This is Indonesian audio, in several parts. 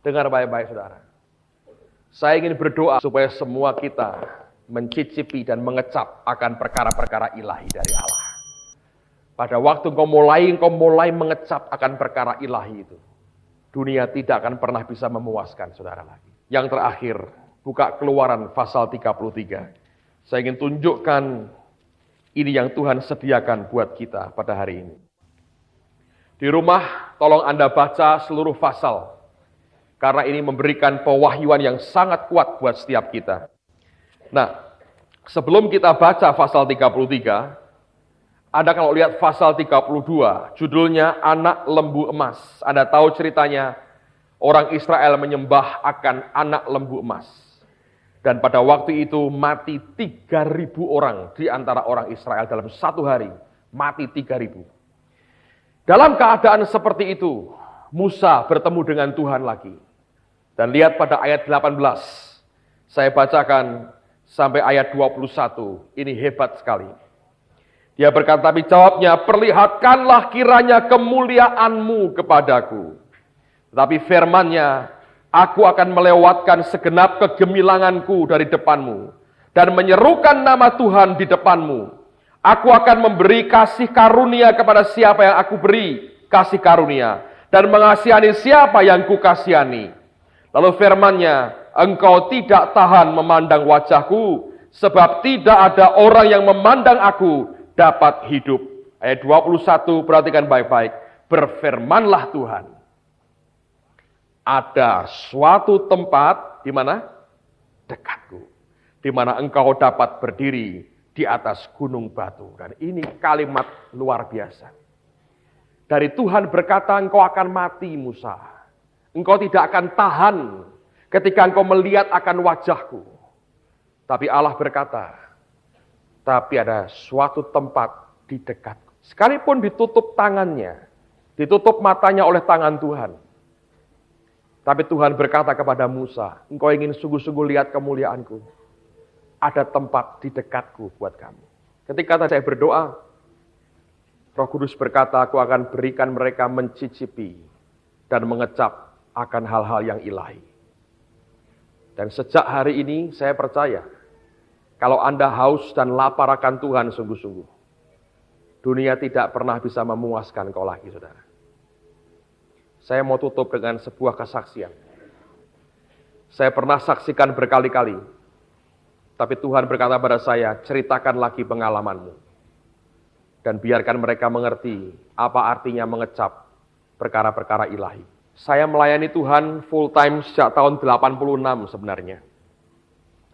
Dengar baik-baik saudara. Saya ingin berdoa supaya semua kita mencicipi dan mengecap akan perkara-perkara ilahi dari Allah. Pada waktu engkau mulai mengecap akan perkara ilahi itu, dunia tidak akan pernah bisa memuaskan saudara lagi. Yang terakhir, buka Keluaran pasal 33. Saya ingin tunjukkan ini yang Tuhan sediakan buat kita pada hari ini. Di rumah, tolong Anda baca seluruh pasal. Karena ini memberikan pewahyuan yang sangat kuat buat setiap kita. Nah, sebelum kita baca pasal 33, Anda kalau lihat pasal 32, judulnya Anak Lembu Emas. Anda tahu ceritanya, orang Israel menyembah akan anak lembu emas. Dan pada waktu itu mati 3.000 orang di antara orang Israel dalam satu hari. Mati 3.000. Dalam keadaan seperti itu, Musa bertemu dengan Tuhan lagi. Dan lihat pada ayat 18, saya bacakan sampai ayat 21, ini hebat sekali. Dia berkata, tapi jawabnya, perlihatkanlah kiranya kemuliaanmu kepadaku. Tetapi firman-Nya, aku akan melewatkan segenap kegemilanganku dari depanmu, dan menyerukan nama Tuhan di depanmu. Aku akan memberi kasih karunia kepada siapa yang aku beri kasih karunia, dan mengasihani siapa yang kukasihani. Lalu firman-Nya, engkau tidak tahan memandang wajahku, sebab tidak ada orang yang memandang aku dapat hidup. Ayat 21, perhatikan baik-baik. Berfirmanlah Tuhan. Ada suatu tempat di mana? Dekatku. Di mana engkau dapat berdiri di atas gunung batu. Dan ini kalimat luar biasa. Dari Tuhan berkata, engkau akan mati Musa. Engkau tidak akan tahan ketika engkau melihat akan wajahku. Tapi Allah berkata, tapi ada suatu tempat di dekatku. Sekalipun ditutup tangannya, ditutup matanya oleh tangan Tuhan. Tapi Tuhan berkata kepada Musa, engkau ingin sungguh-sungguh lihat kemuliaanku. Ada tempat di dekatku buat kamu. Ketika saya berdoa, Roh Kudus berkata, aku akan berikan mereka mencicipi dan mengecap akan hal-hal yang ilahi. Dan sejak hari ini saya percaya, kalau Anda haus dan lapar akan Tuhan sungguh-sungguh, dunia tidak pernah bisa memuaskan kau lagi, saudara. Saya mau tutup dengan sebuah kesaksian. Saya pernah saksikan berkali-kali, tapi Tuhan berkata pada saya, ceritakan lagi pengalamanmu. Dan biarkan mereka mengerti apa artinya mengecap perkara-perkara ilahi. Saya melayani Tuhan full time sejak tahun 86 sebenarnya.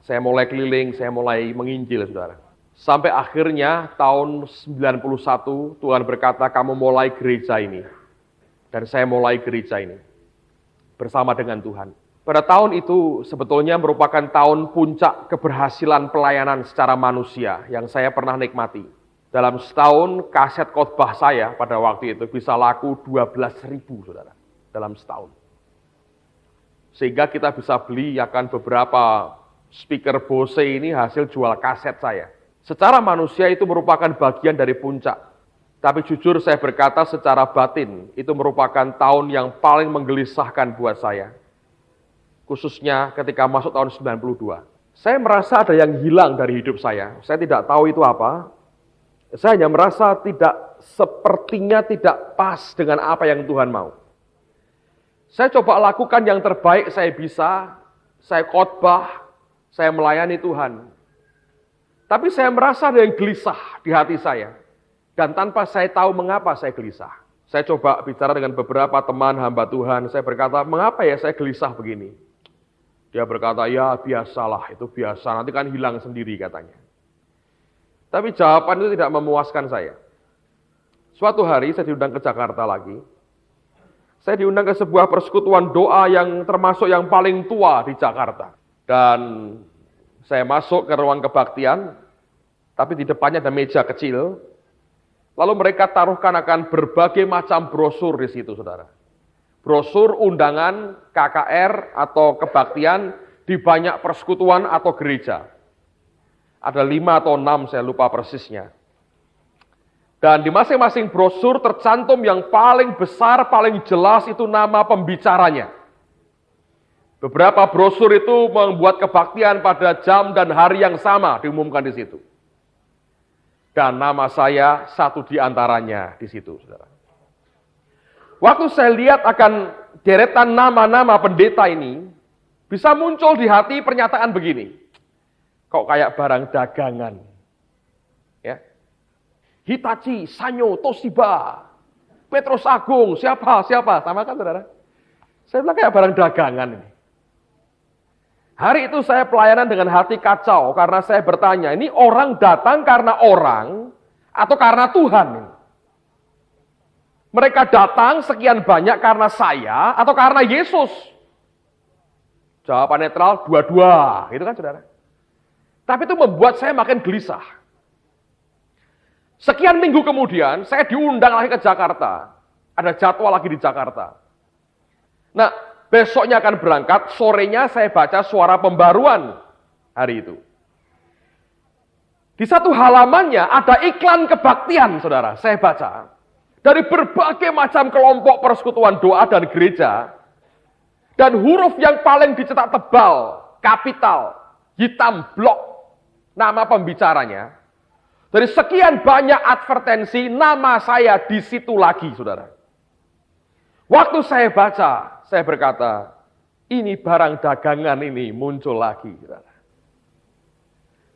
Saya mulai keliling, saya mulai menginjil, saudara. Sampai akhirnya tahun 91 Tuhan berkata, kamu mulai gereja ini. Dan saya mulai gereja ini bersama dengan Tuhan. Pada tahun itu sebetulnya merupakan tahun puncak keberhasilan pelayanan secara manusia yang saya pernah nikmati. Dalam setahun kaset khotbah saya pada waktu itu bisa laku 12.000, saudara. Dalam setahun. Sehingga kita bisa beli akan beberapa speaker Bose ini hasil jual kaset saya. Secara manusia itu merupakan bagian dari puncak. Tapi jujur saya berkata secara batin, itu merupakan tahun yang paling menggelisahkan buat saya. Khususnya ketika masuk tahun 92. Saya merasa ada yang hilang dari hidup saya. Saya tidak tahu itu apa. Saya hanya merasa sepertinya tidak pas dengan apa yang Tuhan mau. Saya coba lakukan yang terbaik saya bisa, saya khotbah, saya melayani Tuhan. Tapi saya merasa ada yang gelisah di hati saya. Dan tanpa saya tahu mengapa saya gelisah. Saya coba bicara dengan beberapa teman hamba Tuhan, saya berkata, mengapa ya saya gelisah begini? Dia berkata, ya biasalah, itu biasa, nanti kan hilang sendiri katanya. Tapi jawaban itu tidak memuaskan saya. Suatu hari saya diundang ke Jakarta lagi. Saya diundang ke sebuah persekutuan doa yang termasuk yang paling tua di Jakarta. Dan saya masuk ke ruang kebaktian, tapi di depannya ada meja kecil. Lalu mereka taruhkan akan berbagai macam brosur di situ, saudara. Brosur undangan KKR atau kebaktian di banyak persekutuan atau gereja. Ada 5 atau 6, saya lupa persisnya. Dan di masing-masing brosur tercantum yang paling besar, paling jelas itu nama pembicaranya. Beberapa brosur itu membuat kebaktian pada jam dan hari yang sama diumumkan di situ. Dan nama saya satu di antaranya di situ, saudara. Waktu saya lihat akan deretan nama-nama pendeta ini, bisa muncul di hati pernyataan begini. Kok kayak barang dagangan. Ya. Hitachi, Sanyo, Toshiba, Petrus Agung, siapa? Sama kan, saudara? Saya bilang kayak barang dagangan ini. Hari itu saya pelayanan dengan hati kacau karena saya bertanya, ini orang datang karena orang atau karena Tuhan? Mereka datang sekian banyak karena saya atau karena Yesus? Jawaban netral, dua-dua, gitu kan saudara? Tapi itu membuat saya makin gelisah. Sekian minggu kemudian, saya diundang lagi ke Jakarta. Ada jadwal lagi di Jakarta. Nah, besoknya akan berangkat, sorenya saya baca suara pembaruan hari itu. Di satu halamannya ada iklan kebaktian, saudara, saya baca. Dari berbagai macam kelompok persekutuan doa dan gereja. Dan huruf yang paling dicetak tebal, kapital, hitam, blok, nama pembicaranya. Dari sekian banyak advertensi, nama saya di situ lagi, saudara. Waktu saya baca, saya berkata, ini barang dagangan ini muncul lagi. Saudara.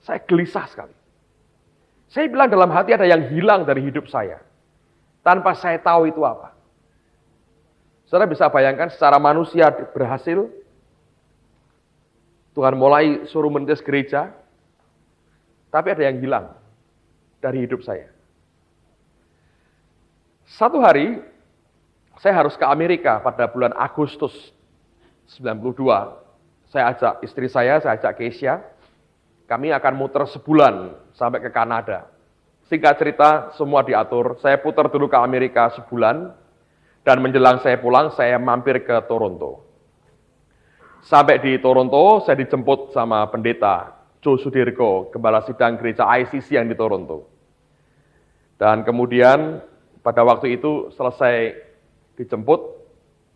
Saya gelisah sekali. Saya bilang dalam hati ada yang hilang dari hidup saya. Tanpa saya tahu itu apa. Saudara bisa bayangkan secara manusia berhasil. Tuhan mulai suruh merintis gereja. Tapi ada yang hilang dari hidup saya. Satu hari, saya harus ke Amerika pada bulan Agustus 92. Saya ajak istri saya ajak Keisha. Kami akan muter sebulan sampai ke Kanada. Singkat cerita, semua diatur. Saya putar dulu ke Amerika sebulan. Dan menjelang saya pulang, saya mampir ke Toronto. Sampai di Toronto, saya dijemput sama pendeta Joe Sudirgo, Gembala Sidang Gereja ICC yang di Toronto. Dan kemudian pada waktu itu selesai dijemput,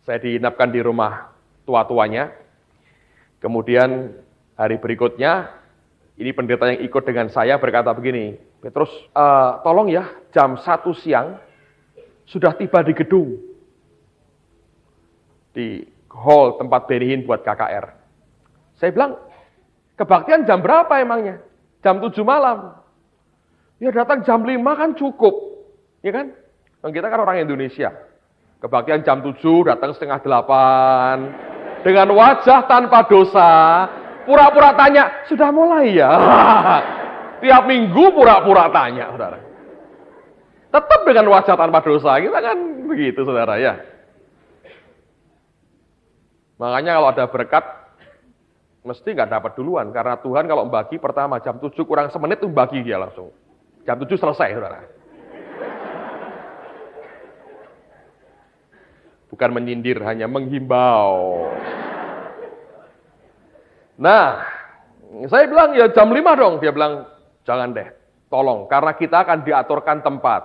saya diinapkan di rumah tua-tuanya. Kemudian hari berikutnya, ini pendeta yang ikut dengan saya berkata begini, Petrus, tolong ya jam 1 siang sudah tiba di gedung, di hall tempat berihin buat KKR. Saya bilang, kebaktian jam berapa emangnya? Jam 7 malam. Ya datang jam 5 kan cukup, ya kan? Kita kan orang Indonesia. Kebaktian jam 7, datang setengah 8. Dengan wajah tanpa dosa, pura-pura tanya, sudah mulai ya? Tiap minggu pura-pura tanya, saudara. Tetap dengan wajah tanpa dosa, kita kan begitu, saudara ya. Makanya kalau ada berkat, mesti nggak dapat duluan. Karena Tuhan kalau membagi, pertama jam 7 kurang semenit itu membagi dia langsung. Jam 7 selesai, saudara. Bukan menyindir, hanya menghimbau. Nah, saya bilang ya jam 5 dong. Dia bilang, jangan deh, tolong. Karena kita akan diaturkan tempat.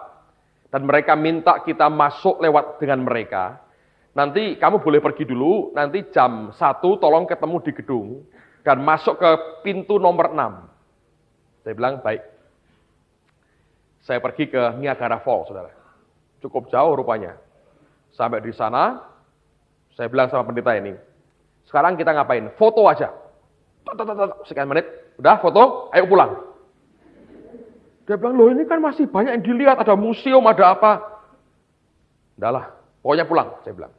Dan mereka minta kita masuk lewat dengan mereka. Nanti kamu boleh pergi dulu, nanti jam 1 tolong ketemu di gedung. Dan masuk ke pintu nomor 6. Saya bilang, baik. Saya pergi ke Niagara Falls, saudara. Cukup jauh rupanya. Sampai di sana, saya bilang sama pendeta ini, sekarang kita ngapain? Foto aja. Sekian menit, udah foto, ayo pulang. Dia bilang, loh ini kan masih banyak yang dilihat, ada museum, ada apa. Udahlah, pokoknya pulang, saya bilang.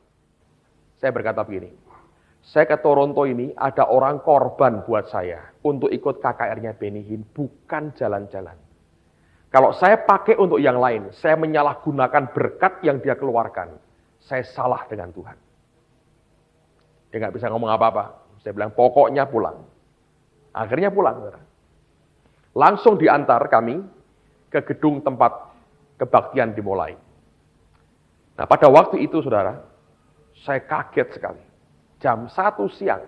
Saya berkata begini, saya ke Toronto ini ada orang korban buat saya untuk ikut KKR-nya Benny Hinn, bukan jalan-jalan. Kalau saya pakai untuk yang lain, saya menyalahgunakan berkat yang dia keluarkan. Saya salah dengan Tuhan. Dia nggak bisa ngomong apa-apa. Saya bilang, pokoknya pulang. Akhirnya pulang. Saudara. Langsung diantar kami ke gedung tempat kebaktian dimulai. Nah pada waktu itu saudara, saya kaget sekali. Jam 1 siang,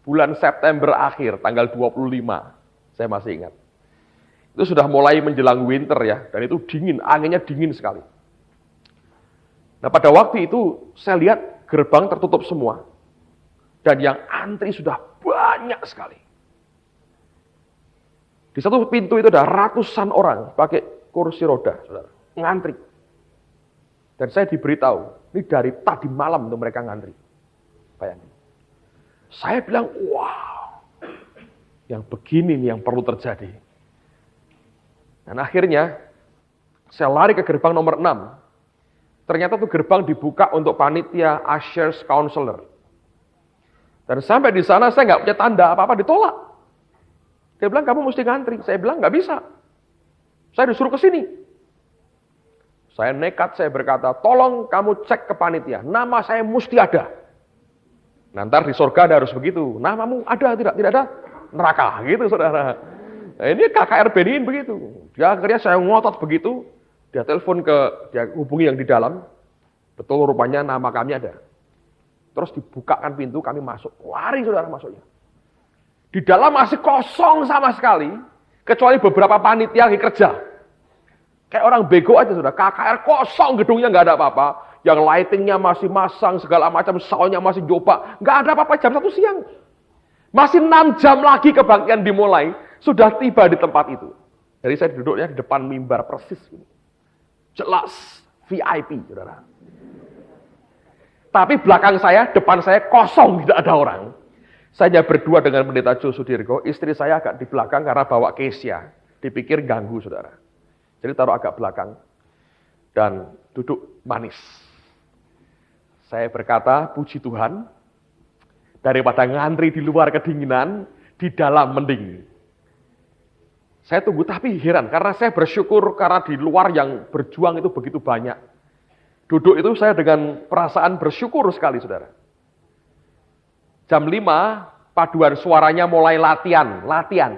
bulan September akhir, tanggal 25, saya masih ingat. Itu sudah mulai menjelang winter ya, dan itu dingin, anginnya dingin sekali. Nah pada waktu itu saya lihat gerbang tertutup semua. Dan yang antri sudah banyak sekali. Di satu pintu itu ada ratusan orang pakai kursi roda, saudara, ngantri. Dan saya diberitahu, ini dari tadi malam tuh mereka ngantri. Bayangin. Saya bilang, wow, yang begini nih yang perlu terjadi. Dan akhirnya, saya lari ke gerbang nomor 6. Ternyata tuh gerbang dibuka untuk panitia ushers counselor. Dan sampai di sana saya nggak punya tanda apa-apa, ditolak. Dia bilang, kamu mesti ngantri. Saya bilang, nggak bisa. Saya disuruh ke sini. Saya nekat, saya berkata, tolong kamu cek ke panitia. Nama saya mesti ada. Nanti di surga ada harus begitu. Namamu ada, tidak ada. Neraka, gitu saudara. Nah, ini KKR Benihin begitu. Dia akhirnya saya ngotot begitu. Dia telepon dia hubungi yang di dalam. Betul rupanya nama kami ada. Terus dibukakan pintu, kami masuk. Lari saudara masuknya. Di dalam masih kosong sama sekali. Kecuali beberapa panitia lagi kerja. Kayak orang bego aja saudara. KKR kosong, gedungnya nggak ada apa-apa. Yang lightingnya masih masang, segala macam soundnya masih coba. Nggak ada apa-apa jam 1 siang. Masih 6 jam lagi kebaktian dimulai. Sudah tiba di tempat itu. Jadi saya duduknya di depan mimbar persis. Jelas VIP saudara. Tapi belakang saya, depan saya kosong, tidak ada orang. Saya berdua dengan pendeta Jo Sudirgo, istri saya agak di belakang karena bawa Kesia. Dipikir ganggu, saudara. Jadi taruh agak belakang. Dan duduk manis. Saya berkata, puji Tuhan, daripada ngantri di luar kedinginan, di dalam mending. Saya tunggu, tapi heran, karena saya bersyukur karena di luar yang berjuang itu begitu banyak. Duduk itu saya dengan perasaan bersyukur sekali, saudara. Jam 5, paduan suaranya mulai latihan,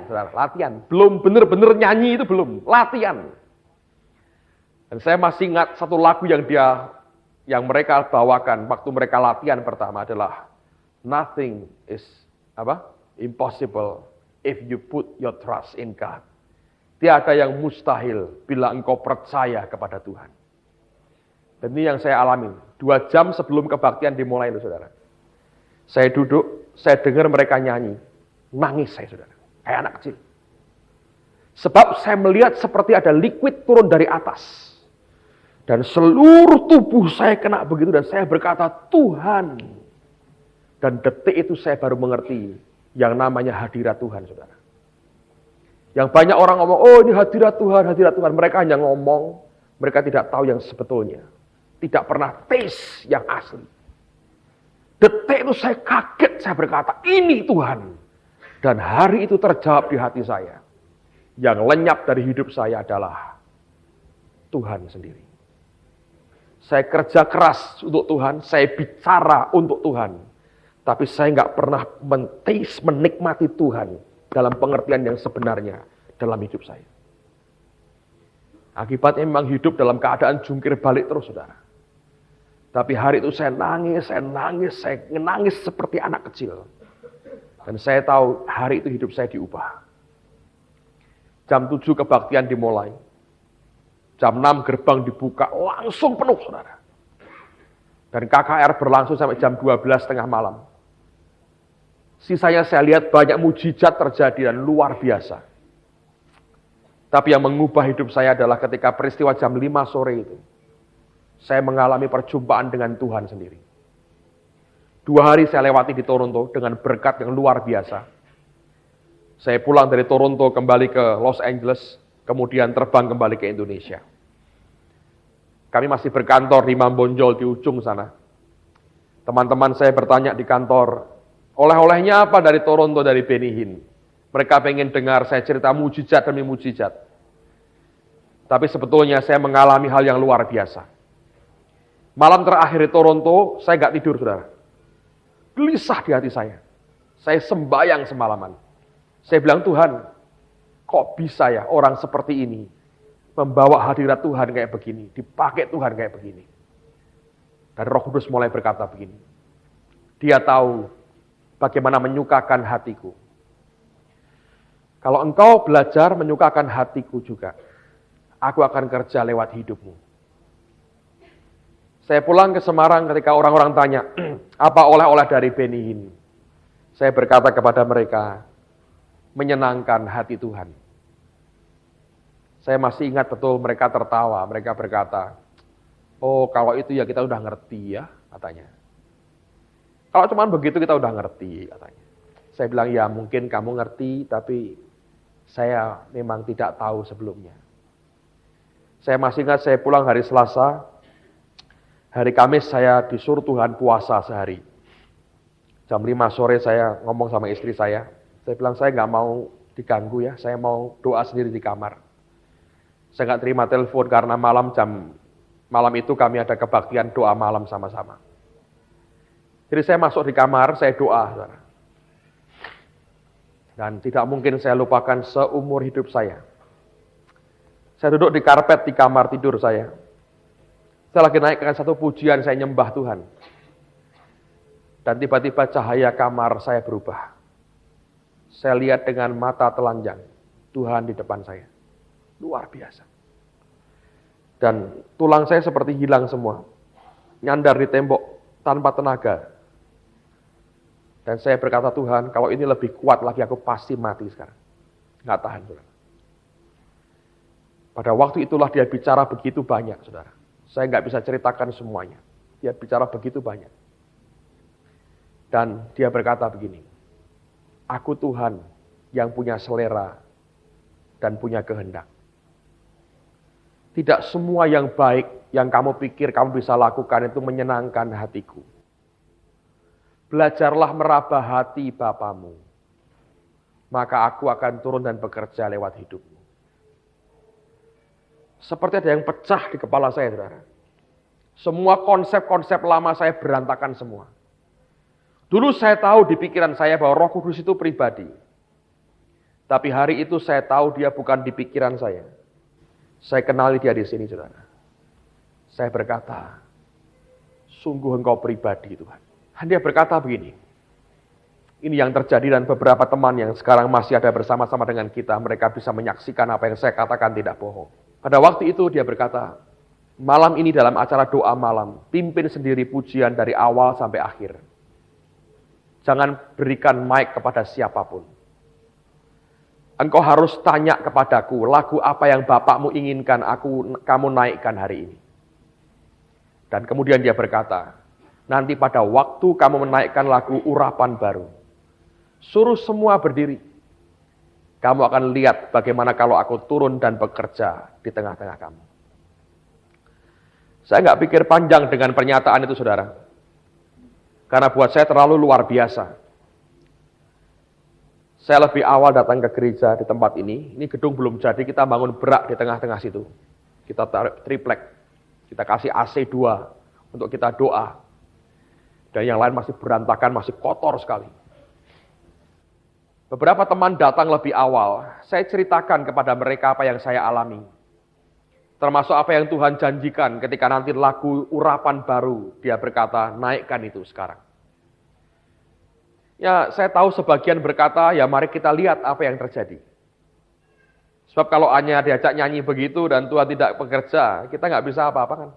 saudara, latihan. Belum benar-benar nyanyi itu belum, latihan. Dan saya masih ingat satu lagu yang mereka bawakan waktu mereka latihan pertama adalah Nothing is impossible if you put your trust in God. Tiada yang mustahil bila engkau percaya kepada Tuhan. Dan ini yang saya alami. 2 jam sebelum kebaktian dimulai itu, saudara. Saya duduk, saya dengar mereka nyanyi. Nangis saya, saudara. Kayak anak kecil. Sebab saya melihat seperti ada liquid turun dari atas. Dan seluruh tubuh saya kena begitu. Dan saya berkata, Tuhan. Dan detik itu saya baru mengerti yang namanya hadirat Tuhan, saudara. Yang banyak orang ngomong, oh ini hadirat Tuhan, hadirat Tuhan. Mereka hanya ngomong, mereka tidak tahu yang sebetulnya. Tidak pernah taste yang asli. Detik itu saya kaget, saya berkata, ini Tuhan. Dan hari itu terjawab di hati saya. Yang lenyap dari hidup saya adalah Tuhan sendiri. Saya kerja keras untuk Tuhan, saya bicara untuk Tuhan. Tapi saya nggak pernah menikmati Tuhan dalam pengertian yang sebenarnya dalam hidup saya. Akibatnya memang hidup dalam keadaan jungkir balik terus, saudara. Tapi hari itu saya nangis seperti anak kecil. Dan saya tahu hari itu hidup saya diubah. Jam 7 kebaktian dimulai. Jam 6 gerbang dibuka, langsung penuh, saudara. Dan KKR berlangsung sampai jam 12 tengah malam. Sisanya saya lihat banyak mujizat terjadi dan luar biasa. Tapi yang mengubah hidup saya adalah ketika peristiwa jam 5 sore itu. Saya mengalami perjumpaan dengan Tuhan sendiri. 2 hari saya lewati di Toronto dengan berkat yang luar biasa. Saya pulang dari Toronto kembali ke Los Angeles, kemudian terbang kembali ke Indonesia. Kami masih berkantor di Mambonjol di ujung sana. Teman-teman saya bertanya di kantor, oleh-olehnya apa dari Toronto, dari Benihin? Mereka pengen dengar saya cerita mujizat demi mujizat. Tapi sebetulnya saya mengalami hal yang luar biasa. Malam terakhir di Toronto, saya gak tidur, saudara. Gelisah di hati saya. Saya sembayang semalaman. Saya bilang, Tuhan, kok bisa ya orang seperti ini membawa hadirat Tuhan kayak begini, dipakai Tuhan kayak begini. Dan Roh Kudus mulai berkata begini, Dia tahu bagaimana menyukakan hatiku. Kalau engkau belajar menyukakan hatiku juga, aku akan kerja lewat hidupmu. Saya pulang ke Semarang ketika orang-orang tanya, apa oleh-oleh dari Benihin? Saya berkata kepada mereka, menyenangkan hati Tuhan. Saya masih ingat betul mereka tertawa, mereka berkata, oh kalau itu ya kita udah ngerti ya, katanya. Kalau cuma begitu kita udah ngerti, katanya. Saya bilang, ya mungkin kamu ngerti, tapi saya memang tidak tahu sebelumnya. Saya masih ingat saya pulang hari Selasa, hari Kamis saya disuruh Tuhan puasa sehari. Jam 5 sore saya ngomong sama istri saya bilang saya nggak mau diganggu ya, saya mau doa sendiri di kamar. Saya nggak terima telepon karena malam itu kami ada kebaktian doa malam sama-sama. Jadi saya masuk di kamar, saya doa, saudara. Dan tidak mungkin saya lupakan seumur hidup saya. Saya duduk di karpet di kamar tidur saya. Saya lagi naikkan satu pujian, saya nyembah Tuhan. Dan tiba-tiba cahaya kamar saya berubah. Saya lihat dengan mata telanjang, Tuhan di depan saya. Luar biasa. Dan tulang saya seperti hilang semua. Nyandar di tembok tanpa tenaga. Dan saya berkata, Tuhan, kalau ini lebih kuat lagi aku pasti mati sekarang. Nggak tahan, saudara. Pada waktu itulah dia bicara begitu banyak, saudara. Saya nggak bisa ceritakan semuanya. Dia bicara begitu banyak. Dan dia berkata begini, aku Tuhan yang punya selera dan punya kehendak. Tidak semua yang baik yang kamu pikir kamu bisa lakukan itu menyenangkan hatiku. Belajarlah meraba hati Bapamu, maka aku akan turun dan bekerja lewat hidupmu. Seperti ada yang pecah di kepala saya, saudara. Semua konsep-konsep lama saya berantakan semua. Dulu saya tahu di pikiran saya bahwa Roh Kudus itu pribadi. Tapi hari itu saya tahu dia bukan di pikiran saya. Saya kenali dia di sini, saudara. Saya berkata, sungguh engkau pribadi, Tuhan. Dan dia berkata begini, ini yang terjadi dan beberapa teman yang sekarang masih ada bersama-sama dengan kita, mereka bisa menyaksikan apa yang saya katakan tidak bohong. Pada waktu itu dia berkata, malam ini dalam acara doa malam, pimpin sendiri pujian dari awal sampai akhir. Jangan berikan mic kepada siapapun. Engkau harus tanya kepadaku, lagu apa yang Bapakmu inginkan kamu naikkan hari ini. Dan kemudian dia berkata, nanti pada waktu kamu menaikkan lagu urapan baru, suruh semua berdiri. Kamu akan lihat bagaimana kalau aku turun dan bekerja di tengah-tengah kamu. Saya nggak pikir panjang dengan pernyataan itu, saudara. Karena buat saya terlalu luar biasa. Saya lebih awal datang ke gereja di tempat ini. Ini gedung belum jadi, kita bangun berak di tengah-tengah situ. Kita taruh triplek. Kita kasih AC 2 untuk kita doa. Dan yang lain masih berantakan, masih kotor sekali. Beberapa teman datang lebih awal, saya ceritakan kepada mereka apa yang saya alami. Termasuk apa yang Tuhan janjikan ketika nanti lagu urapan baru, dia berkata, naikkan itu sekarang. Ya, saya tahu sebagian berkata, ya mari kita lihat apa yang terjadi. Sebab kalau hanya diajak nyanyi begitu dan Tuhan tidak bekerja, kita nggak bisa apa-apa kan.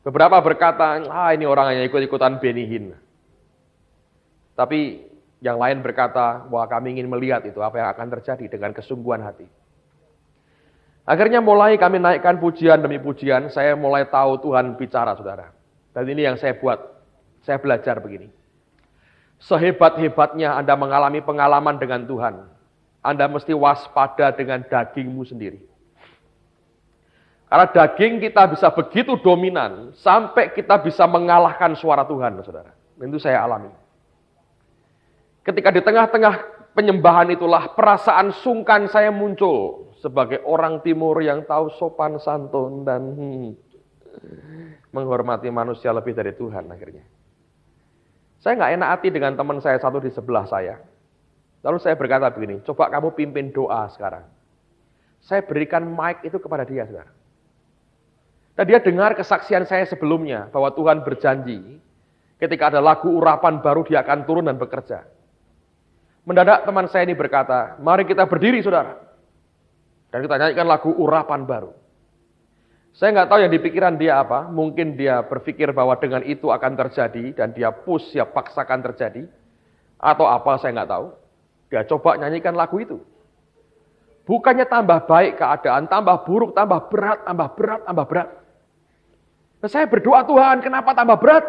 Beberapa berkata, ini orang hanya ikut-ikutan Benny Hinn. Tapi yang lain berkata, wah kami ingin melihat itu, apa yang akan terjadi dengan kesungguhan hati. Akhirnya mulai kami naikkan pujian demi pujian, saya mulai tahu Tuhan bicara, saudara. Dan ini yang saya buat, saya belajar begini. Sehebat-hebatnya Anda mengalami pengalaman dengan Tuhan, Anda mesti waspada dengan dagingmu sendiri. Karena daging kita bisa begitu dominan, sampai kita bisa mengalahkan suara Tuhan, saudara. Itu saya alami. Ketika di tengah-tengah penyembahan itulah perasaan sungkan saya muncul sebagai orang timur yang tahu sopan santun dan menghormati manusia lebih dari Tuhan akhirnya. Saya nggak enak hati dengan teman saya satu di sebelah saya. Lalu saya berkata begini, coba kamu pimpin doa sekarang. Saya berikan mic itu kepada dia, saudara. Dan dia dengar kesaksian saya sebelumnya bahwa Tuhan berjanji ketika ada lagu urapan baru dia akan turun dan bekerja. Mendadak teman saya ini berkata, mari kita berdiri, saudara. Dan kita nyanyikan lagu urapan baru. Saya nggak tahu yang di pikiran dia apa. Mungkin dia berpikir bahwa dengan itu akan terjadi dan dia push, dia paksakan terjadi. Atau apa, saya nggak tahu. Dia coba nyanyikan lagu itu. Bukannya tambah baik keadaan, tambah buruk, tambah berat, tambah berat, tambah berat. Nah, saya berdoa, Tuhan, kenapa tambah berat?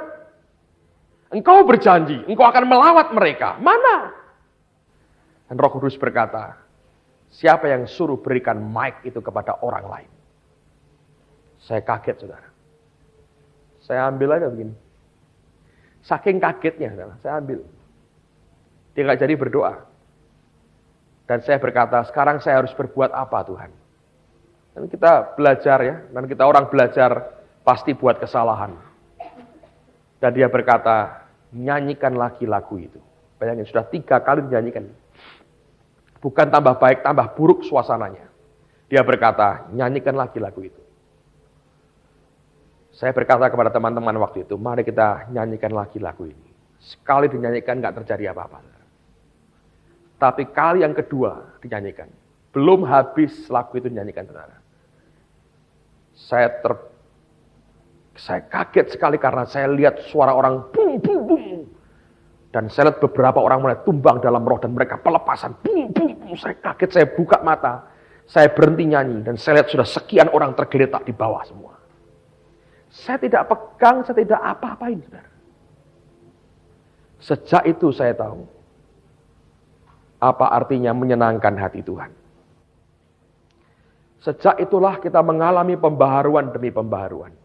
Engkau berjanji, engkau akan melawat mereka. Mana? Dan Roh Kudus berkata, siapa yang suruh berikan mic itu kepada orang lain? Saya kaget, saudara. Saya ambil aja begini. Saking kagetnya, saudara, saya ambil. Dia nggak jadi berdoa. Dan saya berkata, sekarang saya harus berbuat apa, Tuhan? Dan kita belajar ya, dan kita orang belajar pasti buat kesalahan. Dan dia berkata, nyanyikan lagi lagu itu. Bayangin, sudah 3 kali dinyanyikan. Bukan tambah baik, tambah buruk suasananya. Dia berkata, nyanyikan lagi lagu itu. Saya berkata kepada teman-teman waktu itu, mari kita nyanyikan lagi lagu ini. Sekali dinyanyikan nggak terjadi apa-apa. Tapi kali yang kedua dinyanyikan. Belum habis lagu itu dinyanyikan, saudara. Saya kaget sekali karena saya lihat suara orang bum, bum, bum. Dan saya lihat beberapa orang mulai tumbang dalam roh dan mereka pelepasan. Bum, bum, bum. Saya kaget, saya buka mata. Saya berhenti nyanyi dan saya lihat sudah sekian orang tergeletak di bawah semua. Saya tidak pegang, saya tidak apa-apain, saudara. Sejak itu saya tahu apa artinya menyenangkan hati Tuhan. Sejak itulah kita mengalami pembaharuan demi pembaharuan.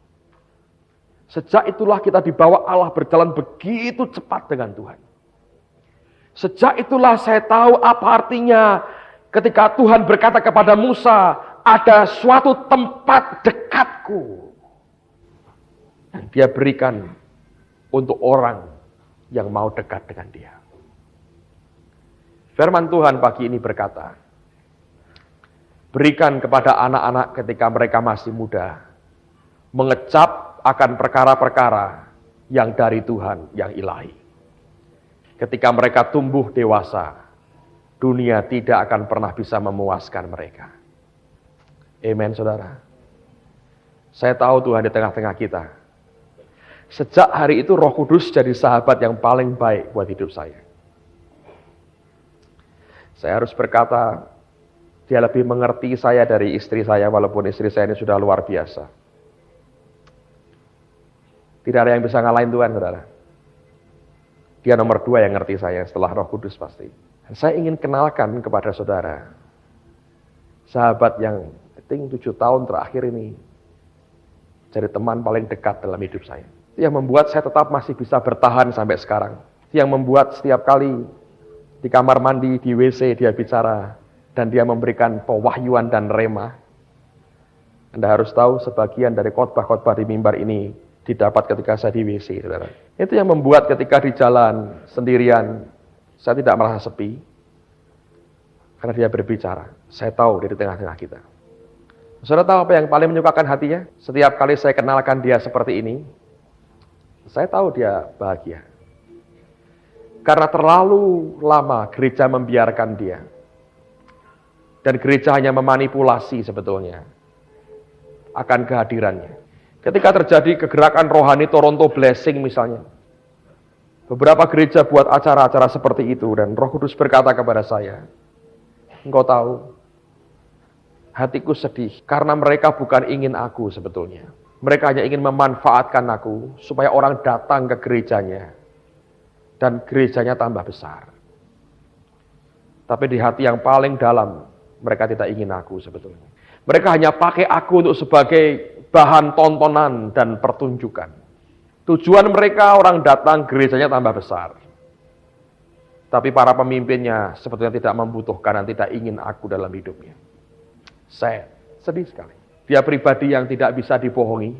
Sejak itulah kita dibawa Allah berjalan begitu cepat dengan Tuhan. Sejak itulah saya tahu apa artinya ketika Tuhan berkata kepada Musa, ada suatu tempat dekatku yang dia berikan untuk orang yang mau dekat dengan dia. Firman Tuhan pagi ini berkata, berikan kepada anak-anak ketika mereka masih muda, mengecap akan perkara-perkara yang dari Tuhan, yang ilahi. Ketika mereka tumbuh dewasa, dunia tidak akan pernah bisa memuaskan mereka. Amen, saudara. Saya tahu Tuhan di tengah-tengah kita. Sejak hari itu Roh Kudus jadi sahabat yang paling baik buat hidup saya. Saya harus berkata, dia lebih mengerti saya dari istri saya, walaupun istri saya ini sudah luar biasa. Tidak ada yang bisa ngalahin Tuhan, saudara. Dia nomor 2 yang ngerti saya setelah Roh Kudus pasti. Dan saya ingin kenalkan kepada saudara, sahabat yang I think 7 tahun terakhir ini, jadi teman paling dekat dalam hidup saya. Itu yang membuat saya tetap masih bisa bertahan sampai sekarang. Itu yang membuat setiap kali di kamar mandi, di WC dia bicara. Dan dia memberikan pewahyuan dan rema. Anda harus tahu sebagian dari khotbah-khotbah di mimbar ini didapat ketika saya di WC, saudara. Itu yang membuat ketika di jalan sendirian, saya tidak merasa sepi. Karena dia berbicara. Saya tahu dia di tengah-tengah kita. Saudara tahu apa yang paling menyukakan hatinya? Setiap kali saya kenalkan dia seperti ini, saya tahu dia bahagia. Karena terlalu lama gereja membiarkan dia. Dan gereja hanya memanipulasi sebetulnya akan kehadirannya. Ketika terjadi kegerakan rohani Toronto Blessing misalnya. Beberapa gereja buat acara-acara seperti itu. Dan Roh Kudus berkata kepada saya, engkau tahu, hatiku sedih. Karena mereka bukan ingin aku sebetulnya. Mereka hanya ingin memanfaatkan aku supaya orang datang ke gerejanya. Dan gerejanya tambah besar. Tapi di hati yang paling dalam, mereka tidak ingin aku sebetulnya. Mereka hanya pakai aku untuk sebagai bahan tontonan dan pertunjukan. Tujuan mereka orang datang gerejanya tambah besar. Tapi para pemimpinnya sebetulnya tidak membutuhkan dan tidak ingin aku dalam hidupnya. Saya sedih sekali. Dia pribadi yang tidak bisa dibohongi.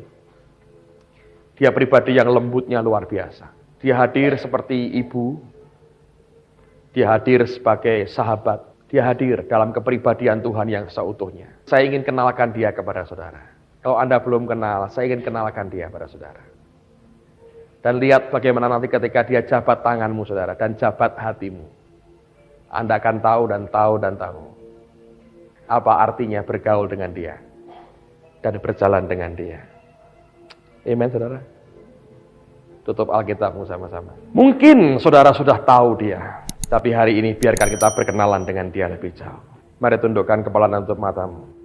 Dia pribadi yang lembutnya luar biasa. Dia hadir seperti ibu. Dia hadir sebagai sahabat. Dia hadir dalam kepribadian Tuhan yang seutuhnya. Saya ingin kenalkan dia kepada saudara. Kalau Anda belum kenal, saya ingin kenalkan dia kepada saudara. Dan lihat bagaimana nanti ketika dia jabat tanganmu, saudara, dan jabat hatimu. Anda akan tahu dan tahu dan tahu apa artinya bergaul dengan dia dan berjalan dengan dia. Amen, saudara. Tutup Alkitabmu sama-sama. Mungkin saudara sudah tahu dia, tapi hari ini biarkan kita berkenalan dengan dia lebih jauh. Mari tundukkan kepala dan tutup matamu.